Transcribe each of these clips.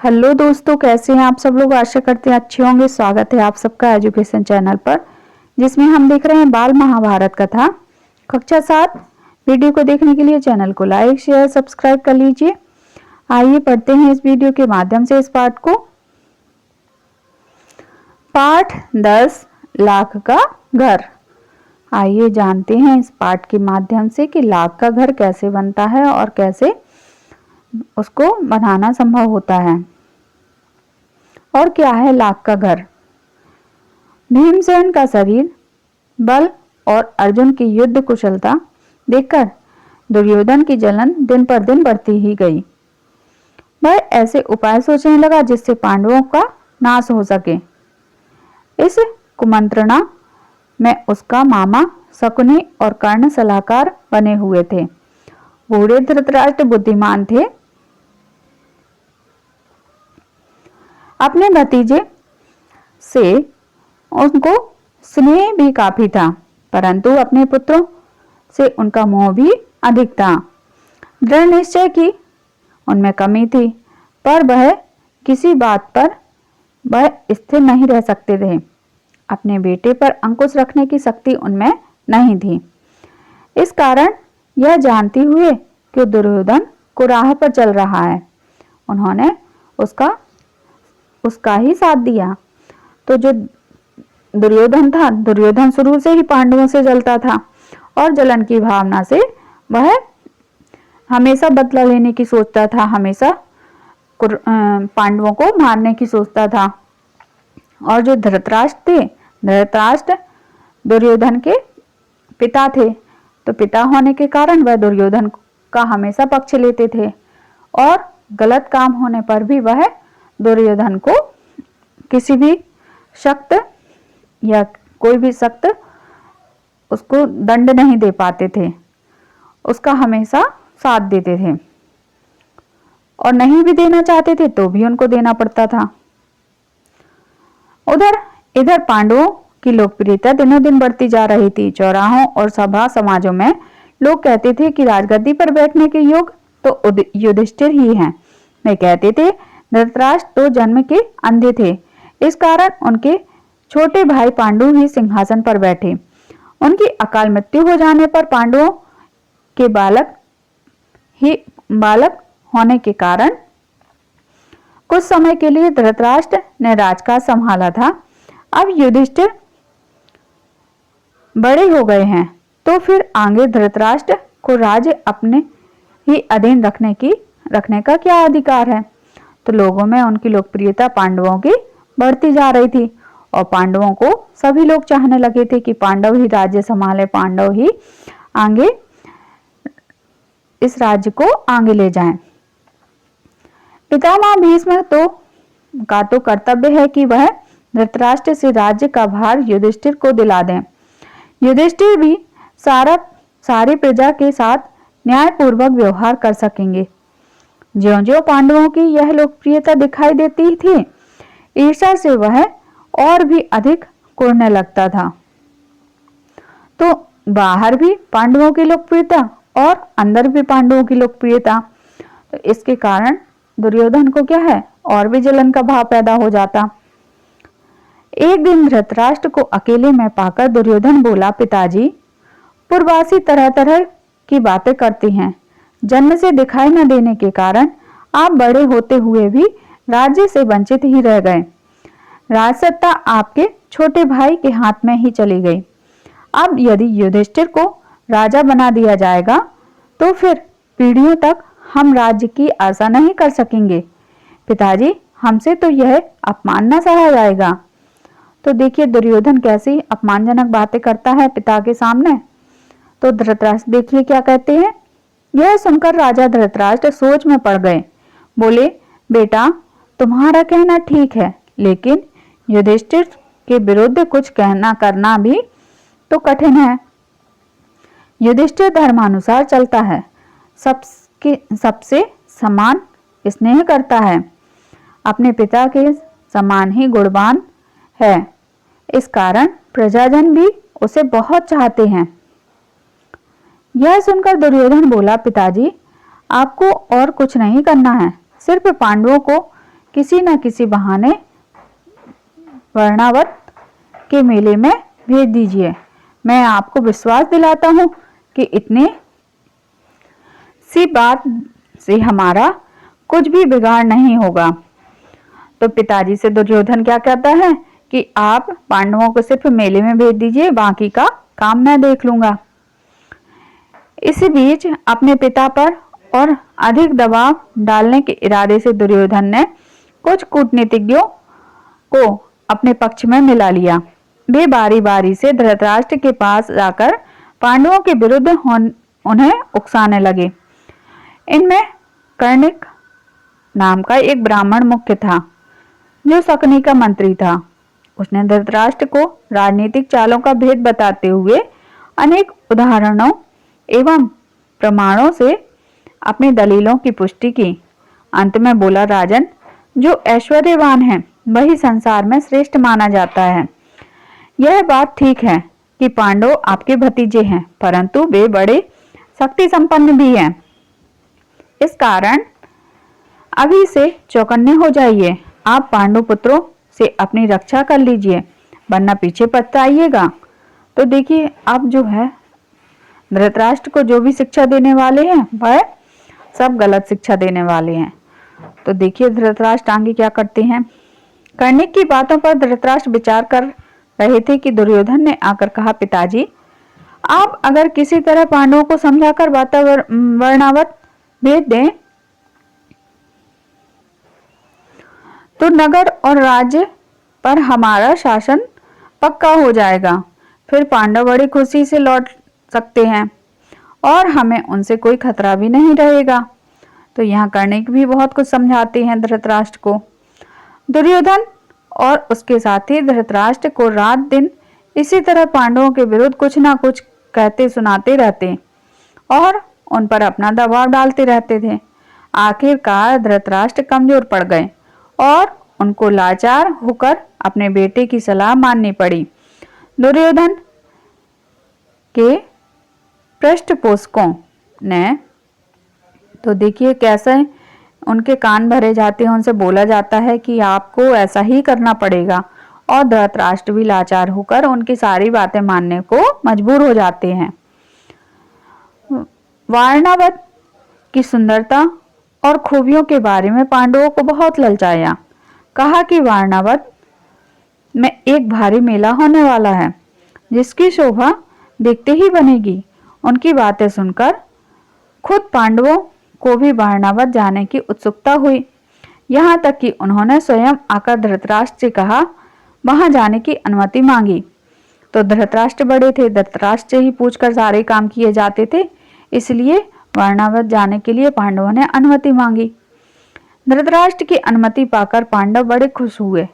Hello दोस्तों, कैसे हैं आप सब लोग। आशा करते हैं अच्छे होंगे। स्वागत है आप सबका एजुकेशन चैनल पर, जिसमें हम देख रहे हैं बाल महाभारत कथा कक्षा 7। वीडियो को देखने के लिए चैनल को लाइक शेयर सब्सक्राइब कर लीजिए। आइए पढ़ते हैं इस वीडियो के माध्यम से इस पाठ को। पाठ 10 लाख का घर। आइए जानते हैं इस पाठ के माध्यम से कि लाख का घर कैसे बनता है और कैसे उसको बनाना संभव होता है और क्या है लाख का घर। भीमसेन का शरीर बल और अर्जुन की युद्ध कुशलता देखकर दुर्योधन की जलन दिन पर दिन बढ़ती ही गई। वह ऐसे उपाय सोचने लगा जिससे पांडवों का नाश हो सके। इस कुमंत्रणा में उसका मामा शकुनी और कर्ण सलाहकार बने हुए थे। बूढ़े धृतराष्ट्र बुद्धिमान थे। अपने भतीजे से उनको स्नेह भी काफी था, परंतु अपने पुत्रों से उनका मोह भी अधिक था। दृढ़ निश्चय की उनमें कमी थी, पर वह किसी बात पर वह स्थिर नहीं रह सकते थे। अपने बेटे पर अंकुश रखने की शक्ति उनमें नहीं थी। इस कारण यह जानते हुए कि दुर्योधन कुराह पर चल रहा है, उन्होंने उसका ही साथ दिया। तो जो दुर्योधन था, दुर्योधन शुरू से ही पांडवों से जलता था और जलन की भावना से वह हमेशा बदला लेने की सोचता था, हमेशा पांडवों को मारने की सोचता था। और जो धृतराष्ट्र थे, धृतराष्ट्र दुर्योधन के पिता थे, तो पिता होने के कारण वह दुर्योधन का हमेशा पक्ष लेते थे और गलत काम होने पर भी वह दुर्योधन को किसी भी सख्त या कोई भी सख्त उसको दंड नहीं दे पाते थे, उसका हमेशा साथ देते थे और नहीं भी देना चाहते थे तो भी उनको देना पड़ता था। इधर पांडवों की लोकप्रियता दिनों दिन बढ़ती जा रही थी। चौराहों और सभा समाजों में लोग कहते थे कि राजगद्दी पर बैठने के योग तो युधिष्ठिर ही हैं। वे कहते थे धृतराष्ट्र तो जन्म के अंधे थे, इस कारण उनके छोटे भाई पांडु ही सिंहासन पर बैठे। उनकी अकाल मृत्यु हो जाने पर पांडवों के बालक होने के कारण कुछ समय के लिए धृतराष्ट्र ने राजकाज संभाला था। अब युधिष्ठिर बड़े हो गए हैं, तो फिर आगे धृतराष्ट्र को राज्य अपने ही अधीन रखने का क्या अधिकार है। तो लोगों में उनकी लोकप्रियता पांडवों की बढ़ती जा रही थी और पांडवों को सभी लोग चाहने लगे थे कि पांडव ही राज्य संभाले, पांडव ही आगे इस राज्य को आगे ले जाएं। पितामह भीष्म का तो कर्तव्य है कि वह धृतराष्ट्र से राज्य का भार युधिष्ठिर को दिला दें। युधिष्ठिर भी सारी प्रजा के साथ न्यायपूर्वक व्यवहार कर सकेंगे। ज्यों-ज्यों पांडवों की यह लोकप्रियता दिखाई देती थी, ईर्ष्या से वह और भी अधिक कुढ़ने लगता था। तो बाहर भी पांडवों की लोकप्रियता और अंदर भी पांडवों की लोकप्रियता, तो इसके कारण दुर्योधन को क्या है और भी जलन का भाव पैदा हो जाता। एक दिन धृतराष्ट्र को अकेले में पाकर दुर्योधन बोला, पिताजी, पूर्ववासी तरह तरह की बातें करती हैं। जन्म से दिखाई न देने के कारण आप बड़े होते हुए भी राज्य से वंचित ही रह गए। राजसत्ता आपके छोटे भाई के हाथ में ही चली गई। अब यदि युधिष्ठिर को राजा बना दिया जाएगा तो फिर पीढ़ियों तक हम राज्य की आशा नहीं कर सकेंगे। पिताजी, हमसे तो यह अपमान न सहा जाएगा। तो देखिए दुर्योधन कैसी अपमानजनक बातें करता है पिता के सामने। तो धृतराष्ट्र देखिए क्या कहते हैं। यह सुनकर राजा धृतराष्ट्र सोच में पड़ गए। बोले, बेटा, तुम्हारा कहना ठीक है, लेकिन युधिष्ठिर के विरुद्ध कुछ कहना करना भी तो कठिन है। युधिष्ठिर धर्मानुसार चलता है, सबसे समान स्नेह करता है, अपने पिता के समान ही गुणवान है। इस कारण प्रजाजन भी उसे बहुत चाहते हैं। यह सुनकर दुर्योधन बोला, पिताजी, आपको और कुछ नहीं करना है, सिर्फ पांडवों को किसी न किसी बहाने वर्णावत के मेले में भेज दीजिए। मैं आपको विश्वास दिलाता हूं कि इतने सी बात से हमारा कुछ भी बिगाड़ नहीं होगा। तो पिताजी से दुर्योधन क्या कहता है कि आप पांडवों को सिर्फ मेले में भेज दीजिए, बाकी का काम मैं देख लूंगा। इसी बीच अपने पिता पर और अधिक दबाव डालने के इरादे से दुर्योधन ने कुछ कूटनीतिज्ञों को अपने पक्ष में मिला लिया। वे बारी बारी से धृतराष्ट्र के पास जाकर पांडवों के विरुद्ध उन्हें उकसाने लगे। इनमें कर्णिक नाम का एक ब्राह्मण मुख्य था, जो शकुनी का मंत्री था। उसने धृतराष्ट्र को राजनीतिक चालों का भेद बताते हुए अनेक उदाहरणों एवं प्रमाणों से अपनी दलीलों की पुष्टि की। अंत में बोला, राजन, जो ऐश्वर्यवान है वही संसार में श्रेष्ठ माना जाता है। यह बात ठीक है कि पांडव आपके भतीजे हैं, परंतु वे बड़े शक्ति संपन्न भी हैं। इस कारण अभी से चौकन्ने हो जाइए। आप पांडु पुत्रों से अपनी रक्षा कर लीजिए, वरना पीछे पछताइएगा। तो देखिए, अब जो है धृतराष्ट्र को जो भी शिक्षा देने वाले हैं वह सब गलत शिक्षा देने वाले हैं। तो देखिए धृतराष्ट्र आगे क्या करते हैं। कर्णिक की बातों पर धृतराष्ट्र विचार कर रहे थे कि दुर्योधन ने आकर कहा, पिताजी, आप अगर किसी तरह पांडवों को समझाकर वर्णावत भेज दें तो नगर और राज्य पर हमारा शासन पक्का हो जाएगा। फिर पांडव बड़ी खुशी से लौट सकते हैं और हमें उनसे कोई खतरा भी नहीं रहेगा। तो यहाँ कर्णिक भी बहुत कुछ समझाते हैं धृतराष्ट्र को। दुर्योधन और उसके साथी धृतराष्ट्र को रात दिन इसी तरह पांडवों के विरुद्ध कुछ ना कुछ कहते सुनाते रहते और उन पर अपना दबाव डालते रहते थे। आखिरकार धृतराष्ट्र कमजोर पड़ गए और उनको लाचार होकर अपने बेटे की सलाह माननी पड़ी। दुर्योधन के पृष्ठपोषकों ने तो देखिए कैसे उनके कान भरे जाते हैं, उनसे बोला जाता है कि आपको ऐसा ही करना पड़ेगा, और धृतराष्ट्र भी लाचार होकर उनकी सारी बातें मानने को मजबूर हो जाते हैं। वारणावत की सुंदरता और खूबियों के बारे में पांडवों को बहुत ललचाया। कहा कि वारणावत में एक भारी मेला होने वाला है, जिसकी शोभा देखते ही बनेगी। उनकी बातें सुनकर खुद पांडवों को भी वारणावत जाने की उत्सुकता हुई। यहाँ तक कि उन्होंने स्वयं आकर धृतराष्ट्र से कहा, वहां जाने की अनुमति मांगी। तो धृतराष्ट्र बड़े थे, धृतराष्ट्र से ही पूछकर सारे काम किए जाते थे, इसलिए वारणावत जाने के लिए पांडवों ने अनुमति मांगी। धृतराष्ट्र की अनुमति पाकर पांडव बड़े खुश हुए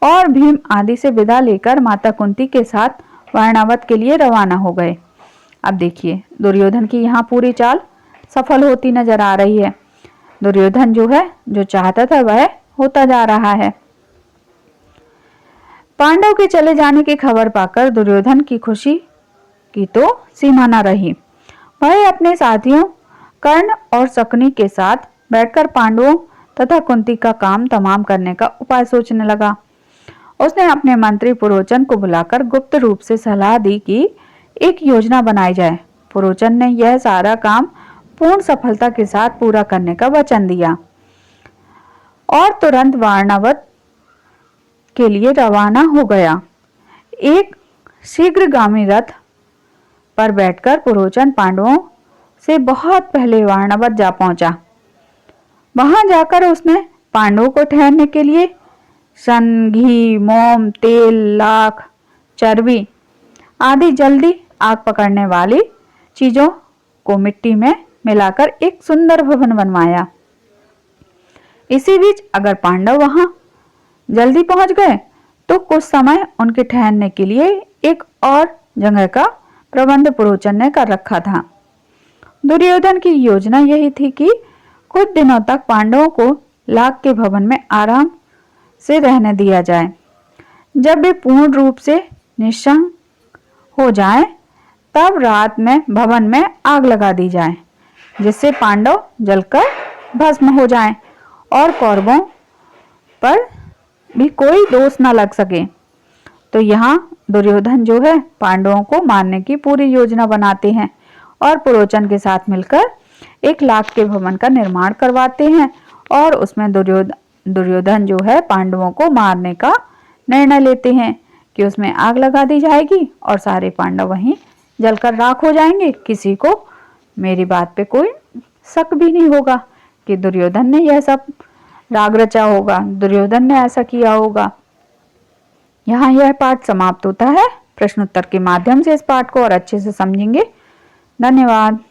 और भीम आदि से विदा लेकर माता कुंती के साथ वारणावत के लिए रवाना हो गए। अब देखिए दुर्योधन की यहाँ पूरी चाल सफल होती नजर आ रही है। दुर्योधन जो है, जो चाहता था वह होता जा रहा है। पांडव के चले जाने की खबर पाकर दुर्योधन की खुशी की तो सीमा न रही। वह अपने साथियों कर्ण और शकुनी के साथ बैठकर पांडवों तथा कुंती का काम तमाम करने का उपाय सोचने लगा। उसने अपने मंत्री पुरोचन को बुलाकर गुप्त रूप से सलाह दी कि एक योजना बनाई जाए। पुरोचन ने यह सारा काम पूर्ण सफलता के साथ पूरा करने का वचन दिया और तुरंत वारणावत के लिए रवाना हो गया। एक शीघ्रगामी रथ पर बैठकर पुरोचन पांडवों से बहुत पहले वारणावत जा पहुंचा। वहां जाकर उसने पांडवों को ठहरने के लिए सन, घी, मोम, तेल, लाख, चर्बी आदि जल्दी आग पकड़ने वाली चीजों को मिट्टी में मिलाकर एक सुंदर भवन बनवाया। इसी बीच अगर पांडव वहां जल्दी पहुंच गए तो कुछ समय उनके ठहरने के लिए एक और जगह का प्रबंध पुरोचन ने कर रखा था। दुर्योधन की योजना यही थी कि कुछ दिनों तक पांडवों को लाख के भवन में आराम से रहने दिया जाए। जब वे पूर्ण रूप से निःसंग हो जाएं, तब रात में भवन में आग लगा दी जाए, जिससे पांडव जलकर भस्म हो जाएं और कौरवों पर भी कोई दोष न लग सके। तो यहाँ दुर्योधन जो है पांडवों को मारने की पूरी योजना बनाते हैं और पुरोचन के साथ मिलकर 1 लाख के भवन का निर्माण करवाते हैं और उसमें दुर्योधन जो है पांडवों को मारने का निर्णय लेते हैं कि उसमें आग लगा दी जाएगी और सारे पांडव वहीं जलकर राख हो जाएंगे। किसी को मेरी बात पे कोई शक भी नहीं होगा कि दुर्योधन ने यह सब राग रचा होगा, दुर्योधन ने ऐसा किया होगा। यहाँ यह पाठ समाप्त होता है। प्रश्नोत्तर के माध्यम से इस पाठ को और अच्छे से समझेंगे। धन्यवाद।